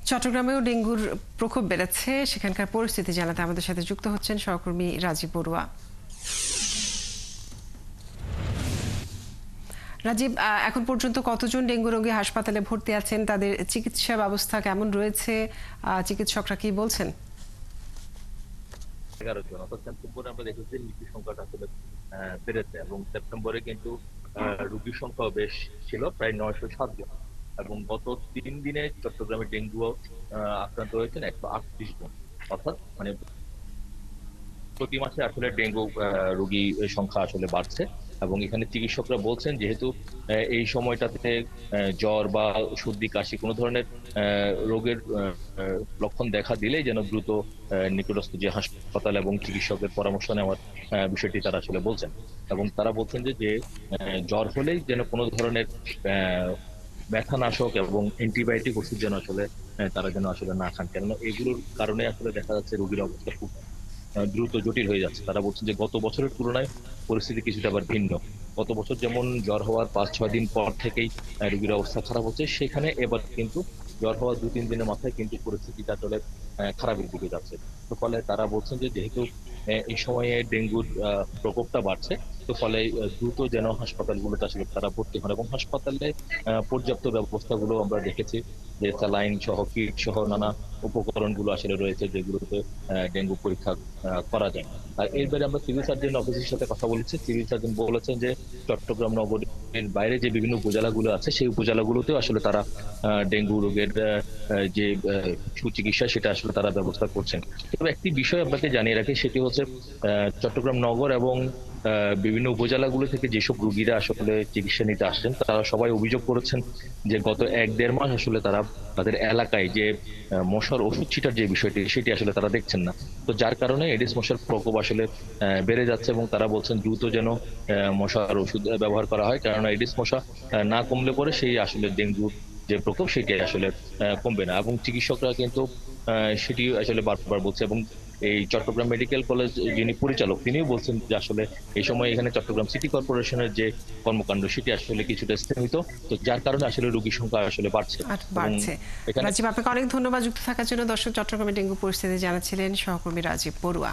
চট্টগ্রামেও ডেঙ্গুর প্রকোপ বেড়েছে, সেখানকার পরিস্থিতি জানাতে আমাদের সাথে যুক্ত হচ্ছেন সহকর্মী রাজীব বড়ুয়া। রাজীব, এখন পর্যন্ত কতজন ডেঙ্গু রোগী হাসপাতালে ভর্তি আছেন, তাদের চিকিৎসা ব্যবস্থা কেমন রয়েছে, চিকিৎসকরা কি বলছেন? 11 জন, অর্থাৎ সেপ্টেম্বরে আমরা দেখেছি মৃত্যুর সংখ্যাটা আসলে বেড়েছে এবং সেপ্টেম্বরে কিন্তু রোগীর সংখ্যা বেশ ছিল, প্রায় 907 জন। এবং গত 3 দিনে চট্টগ্রামে ডেঙ্গু আক্রান্ত হয়েছেন 138 জন। অর্থাৎ মানে প্রতি মাসে আসলে ডেঙ্গু রোগী সংখ্যা আসলে বাড়ছে। এবং এখানে চিকিৎসকরা বলছেন যেহেতু এই সময়টাতে জ্বর বা সর্দি কাশি কোনো ধরনের রোগের লক্ষণ দেখা দিলেই যেন দ্রুত নিকটস্থ যে হাসপাতাল এবং চিকিৎসকের পরামর্শ নেওয়ার বিষয়টি তারা আসলে বলছেন। এবং তারা বলছেন যে জ্বর হলেই যেন কোনো ধরনের ব্যথানাশক এবং অ্যান্টিবায়োটিক ওষুধ যেন আসলে তারা যেন আসলে না খান, কেননা এগুলোর কারণে আসলে দেখা যাচ্ছে রোগীর অবস্থা খুব দ্রুত জটিল হয়ে যাচ্ছে। তারা বলছেন যে গত বছরের তুলনায় পরিস্থিতি কিছুটা আবার ভিন্ন। গত বছর যেমন জ্বর হওয়ার 5-6 দিন পর থেকেই রোগীর অবস্থা খারাপ হচ্ছে, সেখানে এবার কিন্তু জ্বর হওয়ার 2-3 দিনের মাথায় কিন্তু পরিস্থিতিটা আসলে খারাপের দিকে যাচ্ছে। তো ফলে তারা বলছেন যে যেহেতু এই সময়ে ডেঙ্গুর প্রকোপটা বাড়ছে, তো ফলে দ্রুত যেন হাসপাতালগুলোতে আসলে তারা ভর্তি হন। এবং হাসপাতালে পর্যাপ্ত ব্যবস্থাগুলো আমরা দেখেছি, যে স্যালাইন সহ কিট সহ নানা উপকরণগুলো আসলে রয়েছে যেগুলোতে ডেঙ্গু পরীক্ষা করা যায়। আর এর বাইরে আমরা সিভিল সার্জন অফিসের সাথে কথা বলেছি। সিভিল সার্জন বলেছেন যে চট্টগ্রাম নগরের বাইরে যে বিভিন্ন উপজেলাগুলো আছে সেই উপজেলাগুলোতেও আসলে তারা ডেঙ্গু রোগের যে সুচিকিৎসা সেটা আসলে তারা ব্যবস্থা করছেন। তবে একটি বিষয় আপনাকে জানিয়ে রাখি, সেটি হচ্ছে চট্টগ্রাম নগর এবং বিভিন্ন উপজেলাগুলো থেকে যেসব রোগীরা আসলে চিকিৎসা নিতে আসছেন তারা সবাই অভিযোগ করেছেন যে গত 1-1.5 মাস আসলে তারা তাদের এলাকায় যে মশার ওষুধ ছিটার যে বিষয়টি সেটি আসলে তারা দেখছেন না। তো যার কারণে এডিস মশার প্রকোপ আসলে বেড়ে যাচ্ছে এবং তারা বলছেন দ্রুত যেন মশার ওষুধ ব্যবহার করা হয়, কারণ এডিস মশা না কমলে পরে সেই আসলে ডেঙ্গুর যে প্রকোপ সেটি আসলে কমবে না। এবং চিকিৎসকরা কিন্তু সেটি আসলে বারবার বলছে। এবং এই চট্টগ্রাম মেডিকেল কলেজ যিনি পরিচালক তিনিও বলছেন যে আসলে এই সময় এখানে চট্টগ্রাম সিটি কর্পোরেশনের যে কর্মকাণ্ড সেটি আসলে কিছুটা স্থগিত, তো যার কারণে আসলে রোগীর সংখ্যা আসলে বাড়ছে এবং এখানে। রাজীব, আপনাকে অনেক ধন্যবাদ যুক্ত থাকার জন্য। দর্শক, চট্টগ্রামে ডেঙ্গু পরিস্থিতি জানাচ্ছিলেন সহকর্মী রাজীব বড়ুয়া।